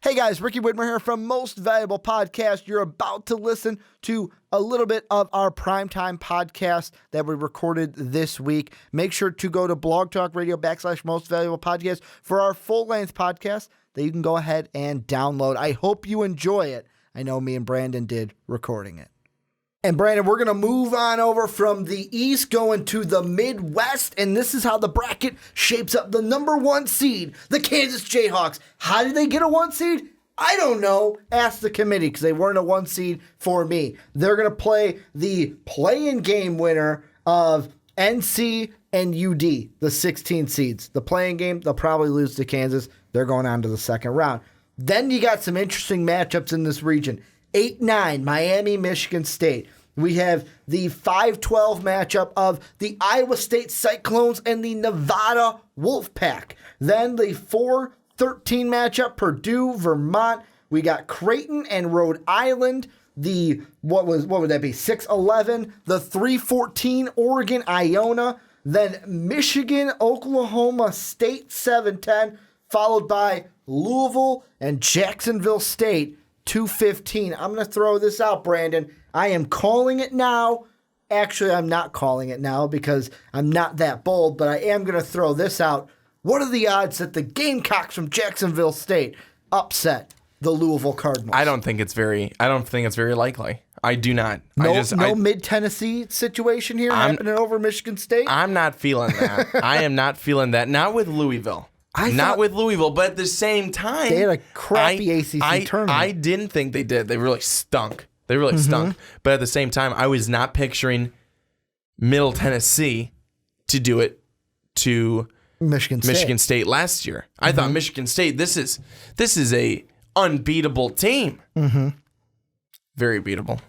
Hey guys, Ricky Widmer here from Most Valuable Podcast. You're about to listen to a little bit of our primetime podcast that we recorded this week. Make sure to go to Blog Talk Radio / Most Valuable Podcast for our full-length podcast that you can go ahead and download. I hope you enjoy it. I know me and Brandon did recording it. And Brandon, we're going to move on over from the East going to the Midwest, and this is how the bracket shapes up. The number 1 seed, the Kansas Jayhawks. How did they get a 1 seed? I don't know. Ask the committee because they weren't a 1 seed for me. They're going to play the play-in game winner of NC and UD, the 16 seeds. The play-in game, they'll probably lose to Kansas. They're going on to the second round. Then you got some interesting matchups in this region. 8-9, Miami, Michigan State. We have the 5-12 matchup of the Iowa State Cyclones and the Nevada Wolfpack. Then the 4-13 matchup, Purdue, Vermont. We got Creighton and Rhode Island. The, what would that be, 6-11. The 3-14, Oregon, Iona. Then Michigan, Oklahoma State, 7-10. Followed by Louisville and Jacksonville State, 2-15. I'm going to throw this out, Brandon. I am calling it now. Actually, I'm not calling it now because I'm not that bold, but I am going to throw this out. What are the odds that the Gamecocks from Jacksonville State upset the Louisville Cardinals? I don't think it's very likely. I do not. No mid-Tennessee situation here happening over Michigan State? I'm not feeling that. I am not feeling that. Not with Louisville. With Louisville, but at the same time, they had a crappy ACC tournament. I didn't think they did. They really stunk. Stunk. But at the same time, I was not picturing Middle Tennessee to do it to Michigan State last year. I thought Michigan State, this is a unbeatable team. Very beatable.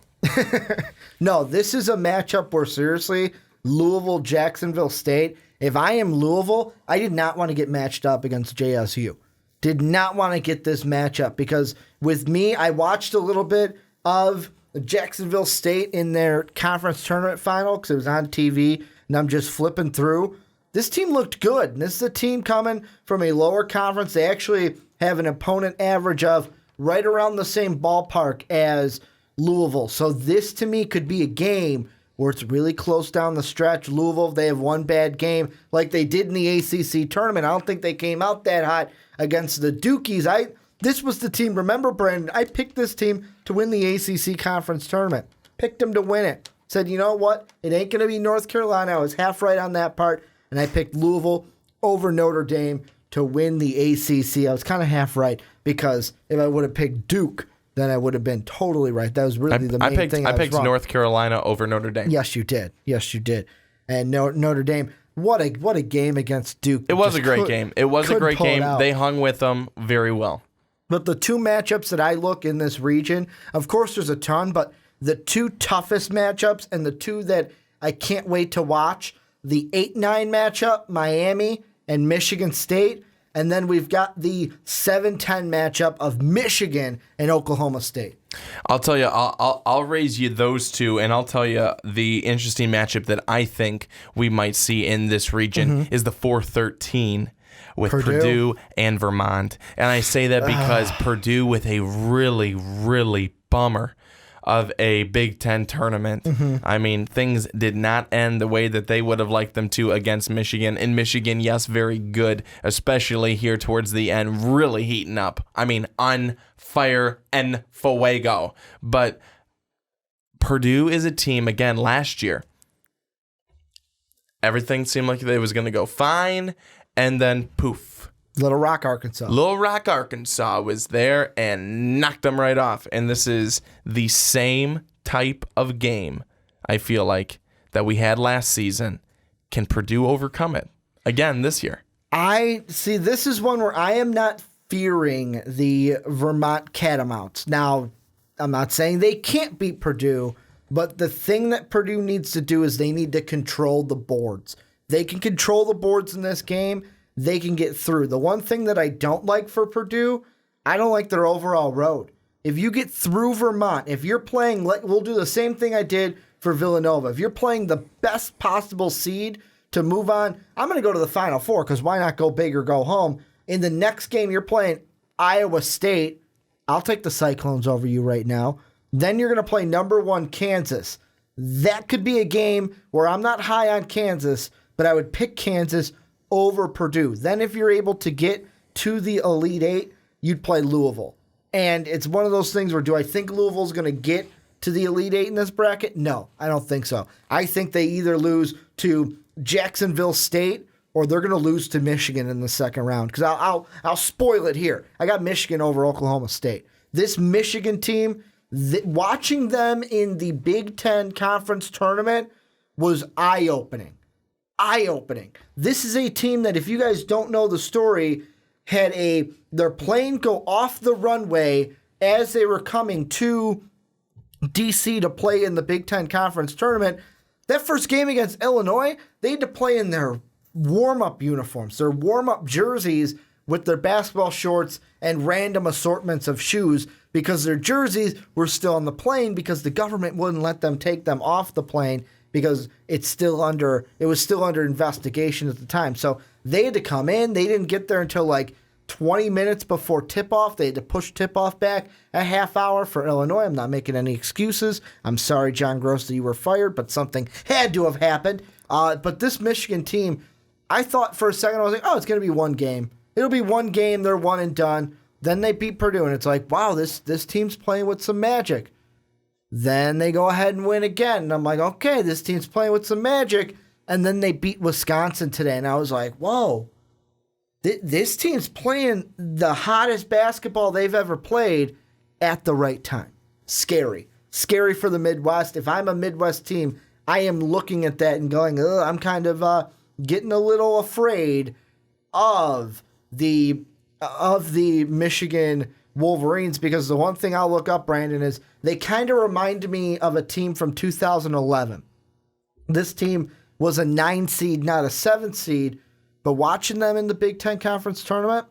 No, this is a matchup where seriously, Louisville, Jacksonville State. If I am Louisville, I did not want to get matched up against JSU. Did not want to get this matchup because with me, I watched a little bit of Jacksonville State in their conference tournament final because it was on TV, and I'm just flipping through. This team looked good. And this is a team coming from a lower conference. They actually have an opponent average of right around the same ballpark as Louisville. So this, to me, could be a game where it's really close down the stretch. Louisville, they have one bad game like they did in the ACC tournament. I don't think they came out that hot against the Dukies. This was the team. Remember, Brandon, I picked this team to win the ACC conference tournament. Picked them to win it. Said, you know what? It ain't going to be North Carolina. I was half right on that part, and I picked Louisville over Notre Dame to win the ACC. I was kind of half right because if I would have picked Duke, then I would have been totally right. That was really the main thing. I picked North Carolina over Notre Dame. Yes, you did. And Notre Dame, what a game against Duke. It was a great game. They hung with them very well. But the two matchups that I look in this region, of course there's a ton, but the two toughest matchups and the two that I can't wait to watch, the 8-9 matchup, Miami and Michigan State. And then we've got the 7-10 matchup of Michigan and Oklahoma State. I'll tell you, I'll raise you those two, and I'll tell you the interesting matchup that I think we might see in this region is the 4-13 with Purdue and Vermont. And I say that because Purdue with a really, really bummer of a Big Ten tournament. I mean, things did not end the way that they would have liked them to against Michigan. And Michigan, yes, very good, especially here towards the end, really heating up. I mean, on fire and fuego. But Purdue is a team, again, last year, everything seemed like it was going to go fine, and then poof. Little Rock, Arkansas was there and knocked them right off. And this is the same type of game, I feel like, that we had last season. Can Purdue overcome it again this year? I see. This is one where I am not fearing the Vermont Catamounts. Now, I'm not saying they can't beat Purdue, but the thing that Purdue needs to do is they need to control the boards. They can control the boards in this game. They can get through. The one thing that I don't like for Purdue, I don't like their overall road. If you get through Vermont, if you're playing, we'll do the same thing I did for Villanova. If you're playing the best possible seed to move on, I'm going to go to the Final Four because why not go big or go home? In the next game, you're playing Iowa State I'll take the Cyclones over you right now. Then you're going to play number 1 Kansas. That could be a game where I'm not high on Kansas, but I would pick Kansas over Purdue. Then if you're able to get to the Elite Eight, you'd play Louisville. And it's one of those things where do I think Louisville's going to get to the Elite Eight in this bracket? No, I don't think so. I think they either lose to Jacksonville State or they're going to lose to Michigan in the second round. Because I'll spoil it here. I got Michigan over Oklahoma State. This Michigan team, watching them in the Big Ten Conference Tournament was eye-opening. Eye-opening. This is a team that, if you guys don't know the story, had their plane go off the runway as they were coming to D.C. to play in the Big Ten Conference Tournament. That first game against Illinois, they had to play in their warm-up uniforms, their warm-up jerseys with their basketball shorts and random assortments of shoes because their jerseys were still on the plane because the government wouldn't let them take them off the plane because it was still under investigation at the time. So they had to come in. They didn't get there until like 20 minutes before tip-off. They had to push tip-off back a half hour for Illinois. I'm not making any excuses. I'm sorry, John Gross, that you were fired, but something had to have happened. But this Michigan team, I thought for a second, I was like, oh, it's going to be one game. It'll be one game. They're one and done. Then they beat Purdue, and it's like, wow, this team's playing with some magic. Then they go ahead and win again. And I'm like, okay, this team's playing with some magic. And then they beat Wisconsin today. And I was like, whoa, this team's playing the hottest basketball they've ever played at the right time. Scary. Scary for the Midwest. If I'm a Midwest team, I am looking at that and going, I'm kind of getting a little afraid of the Michigan Wolverines, because the one thing I'll look up, Brandon, is they kind of remind me of a team from 2011. This team was a 9 seed, not a 7 seed, but watching them in the Big Ten Conference Tournament,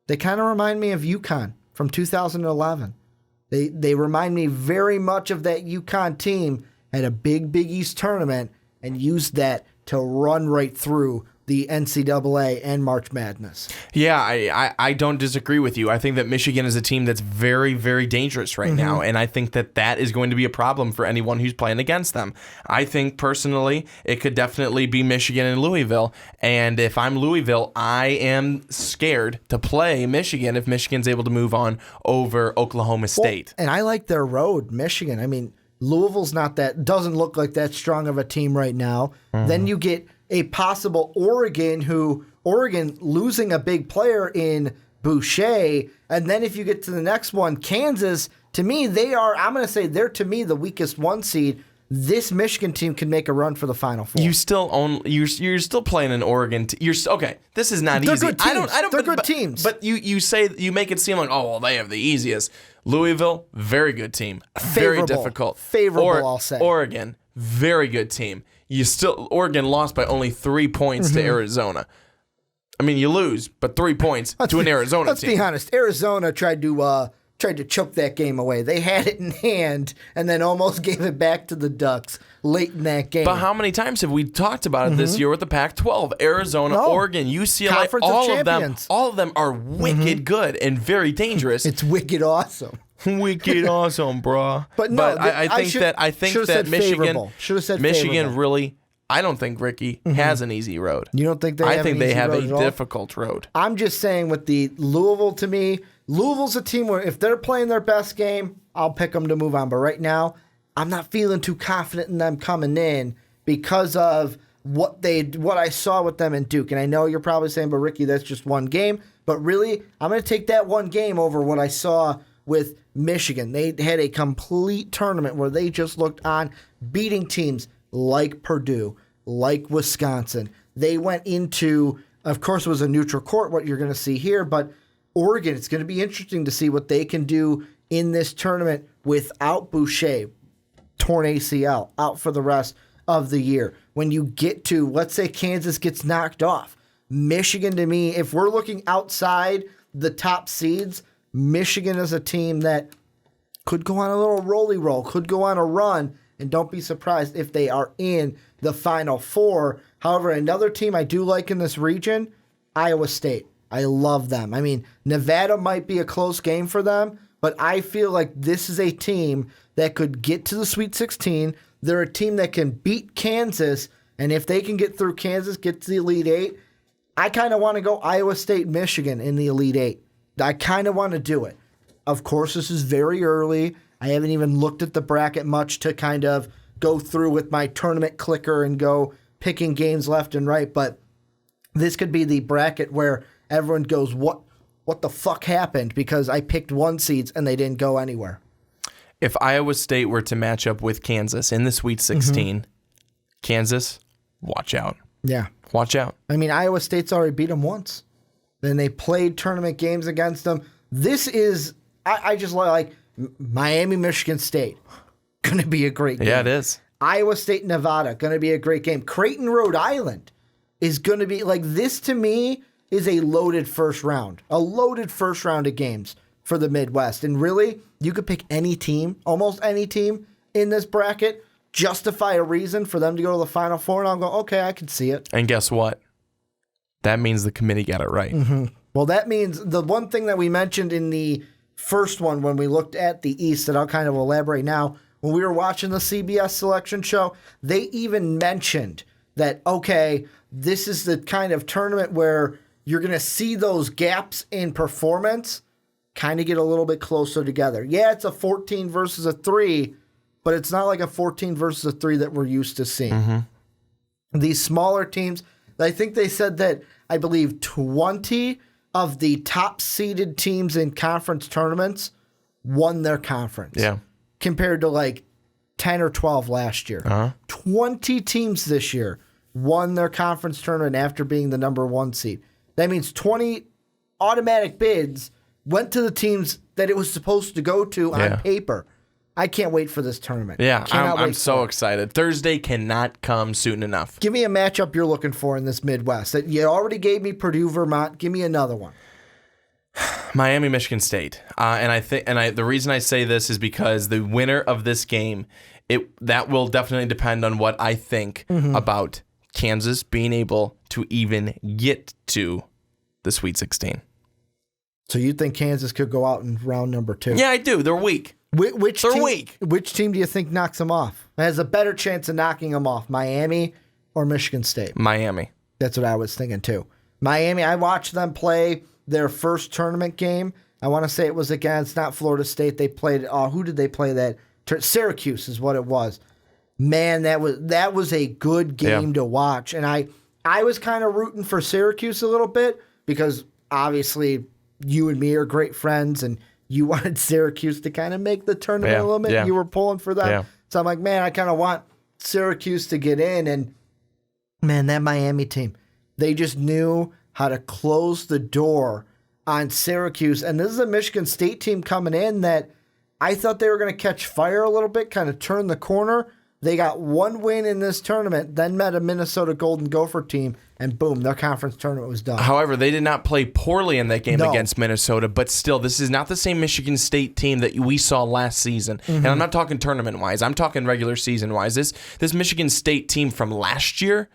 they kind of remind me of UConn from 2011. They remind me very much of that UConn team at a big East tournament and used that to run right through the NCAA and March Madness. Yeah, I don't disagree with you. I think that Michigan is a team that's very, very dangerous right now, and I think that is going to be a problem for anyone who's playing against them. I think, personally, it could definitely be Michigan and Louisville, and if I'm Louisville, I am scared to play Michigan if Michigan's able to move on over Oklahoma State. Well, and I like their road, Michigan. I mean, Louisville's doesn't look like that strong of a team right now. Then you get a possible Oregon losing a big player in Boucher. And then if you get to the next one, Kansas, to me, I'm going to say they're, to me, the weakest 1 seed. This Michigan team can make a run for the Final Four. You're still playing an Oregon. Okay, this is not They're easy. Good teams. I don't. They're good teams. But you make it seem like, oh well, they have the easiest. Louisville, very good team. Very difficult. Favorable, I'll say. Oregon, very good team. Oregon lost by only 3 points to Arizona. I mean, you lose, but 3 points to an Arizona team. Let's be honest. Arizona tried to choke that game away. They had it in hand and then almost gave it back to the Ducks late in that game. But how many times have we talked about it this year with the Pac-12? Arizona, Oregon, UCLA, all of them are wicked good and very dangerous. It's wicked awesome. Wicked awesome, bro. But no, I think that Michigan really. I don't think Ricky has an easy road. You don't think they? I think they have a difficult road. I'm just saying, with the Louisville, to me, Louisville's a team where if they're playing their best game, I'll pick them to move on. But right now, I'm not feeling too confident in them coming in because of what I saw with them in Duke. And I know you're probably saying, but Ricky, that's just one game. But really, I'm going to take that one game over what I saw with Michigan. They had a complete tournament where they just looked on, beating teams like Purdue, like Wisconsin. They went into, of course, it was a neutral court, what you're going to see here, but Oregon, it's going to be interesting to see what they can do in this tournament without Boucher, torn ACL, out for the rest of the year. When you get to, let's say Kansas gets knocked off, Michigan, to me, if we're looking outside the top seeds, Michigan is a team that could go on a little roll, could go on a run, and don't be surprised if they are in the Final Four. However, another team I do like in this region, Iowa State. I love them. I mean, Nevada might be a close game for them, but I feel like this is a team that could get to the Sweet 16. They're a team that can beat Kansas, and if they can get through Kansas, get to the Elite Eight, I kind of want to go Iowa State, Michigan in the Elite Eight. I kind of want to do it. Of course, this is very early. I haven't even looked at the bracket much to kind of go through with my tournament clicker and go picking games left and right, but this could be the bracket where everyone goes, what the fuck happened? Because I picked 1 seeds and they didn't go anywhere. If Iowa State were to match up with Kansas in the Sweet 16, Kansas, watch out. Yeah. Watch out. I mean, Iowa State's already beat them once. Then they played tournament games against them. This is, I just like Miami, Michigan State. Going to be a great game. Yeah, it is. Iowa State, Nevada. Going to be a great game. Creighton, Rhode Island is going to be, like, this to me is a loaded first round. A loaded first round of games for the Midwest. And really, you could pick any team, almost any team in this bracket, justify a reason for them to go to the Final Four, and I'll go, okay, I can see it. And guess what? That means the committee got it right. Well, that means the one thing that we mentioned in the first one when we looked at the East that I'll kind of elaborate now, when we were watching the CBS selection show, they even mentioned that, okay, this is the kind of tournament where you're going to see those gaps in performance kind of get a little bit closer together. Yeah, it's a 14 versus a 3, but it's not like a 14 versus a 3 that we're used to seeing. These smaller teams, I think they said that, I believe, 20 of the top seeded teams in conference tournaments won their conference. Yeah. Compared to like 10 or 12 last year. 20 teams this year won their conference tournament after being the number 1 seed. That means 20 automatic bids went to the teams that it was supposed to go to on paper. I can't wait for this tournament. Yeah, I'm so excited. Thursday cannot come soon enough. Give me a matchup you're looking for in this Midwest. That you already gave me Purdue, Vermont. Give me another one. Miami, Michigan State, the reason I say this is because the winner of this game, that will definitely depend on what I think about Kansas being able to even get to the Sweet 16. So you think Kansas could go out in round number 2? Yeah, I do. They're weak. Which team do you think knocks them off? Has a better chance of knocking them off, Miami or Michigan State? Miami. That's what I was thinking too. Miami, I watched them play their first tournament game. I want to say it was against, not Florida State. They played, who did they play that? Syracuse is what it was. Man, that was a good game to watch. And I was kind of rooting for Syracuse a little bit because obviously you and me are great friends and you wanted Syracuse to kind of make the tournament a little bit. You were pulling for them. So I'm like, man, I kind of want Syracuse to get in. And man, that Miami team, they just knew how to close the door on Syracuse. And this is a Michigan State team coming in that I thought they were going to catch fire a little bit, kind of turn the corner. They got 1 win in this tournament, then met a Minnesota Golden Gopher team, and boom, their conference tournament was done. However, they did not play poorly in that game against Minnesota, but still, this is not the same Michigan State team that we saw last season. And I'm not talking tournament-wise. I'm talking regular season-wise. This Michigan State team from last year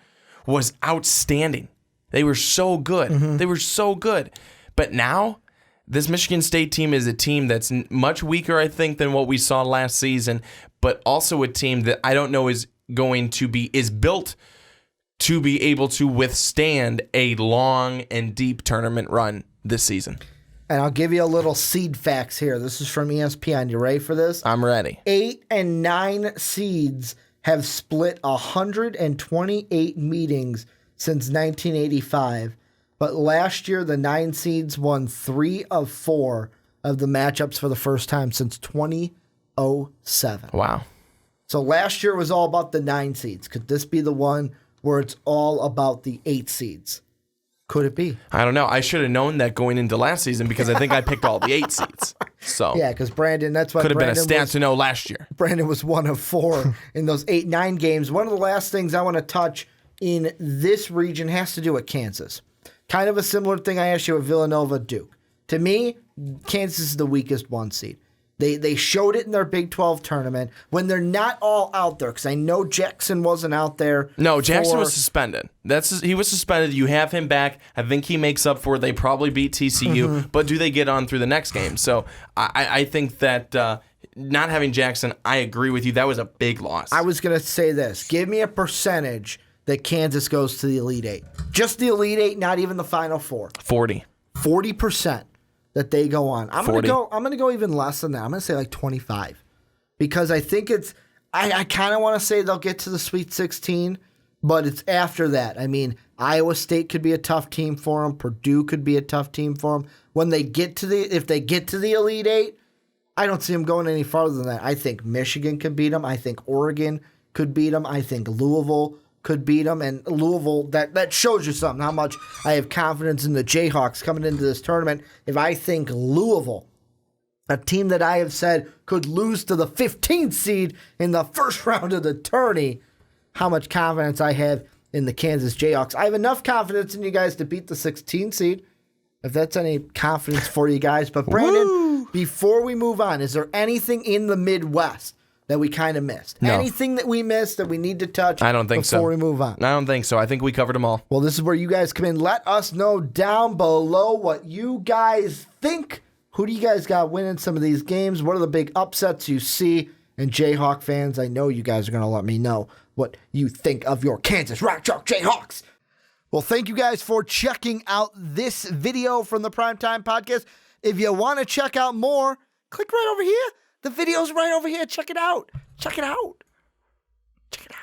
was outstanding. They were so good. They were so good. But now, this Michigan State team is a team that's much weaker, I think, than what we saw last season, but also a team that I don't know is built to be able to withstand a long and deep tournament run this season. And I'll give you a little seed facts here. This is from ESPN. You ready for this? I'm ready. 8 and 9 seeds have split 128 meetings since 1985. But last year, the 9 seeds won 3 of 4 of the matchups for the first time since 2007. Wow. So last year was all about the 9 seeds. Could this be the one where it's all about the 8 seeds? Could it be? I don't know. I should have known that going into last season because I think I picked all the 8 seeds. So yeah, because Brandon, that's why could have been a Brandon stat to know last year. Brandon was 1 of 4 in those 8-9 games. One of the last things I want to touch in this region has to do with Kansas. Kind of a similar thing I asked you with Villanova Duke. To me, Kansas is the weakest 1 seed. They showed it in their Big 12 tournament when they're not all out there, because I know Jackson wasn't out there. No, Jackson was suspended. He was suspended. You have him back. I think he makes up for it. They probably beat TCU, but do they get on through the next game? So I think that not having Jackson, I agree with you. That was a big loss. I was going to say this. Give me a percentage that Kansas goes to the Elite Eight. Just the Elite Eight, not even the Final Four. 40. 40%. That they go on. I'm gonna go even less than that. I'm gonna say like 25, because I think it's. I kind of want to say they'll get to the Sweet 16, but it's after that. I mean, Iowa State could be a tough team for them. Purdue could be a tough team for them. When they get to if they get to the Elite Eight, I don't see them going any farther than that. I think Michigan could beat them. I think Oregon could beat them. I think Louisville could beat them, and Louisville, that shows you something, how much I have confidence in the Jayhawks coming into this tournament. If I think Louisville, a team that I have said could lose to the 15th seed in the first round of the tourney, how much confidence I have in the Kansas Jayhawks. I have enough confidence in you guys to beat the 16th seed, if that's any confidence for you guys. But Brandon, before we move on, is there anything in the Midwest that we kind of missed? No. Anything that we missed that we need to touch? I don't think so. Before we move on. I don't think so. I think we covered them all. Well, this is where you guys come in. Let us know down below what you guys think. Who do you guys got winning some of these games? What are the big upsets you see? And Jayhawk fans, I know you guys are going to let me know what you think of your Kansas Rock Chalk Jayhawks. Well, thank you guys for checking out this video from the Primetime Podcast. If you want to check out more, click right over here. The video's right over here. Check it out. Check it out. Check it out.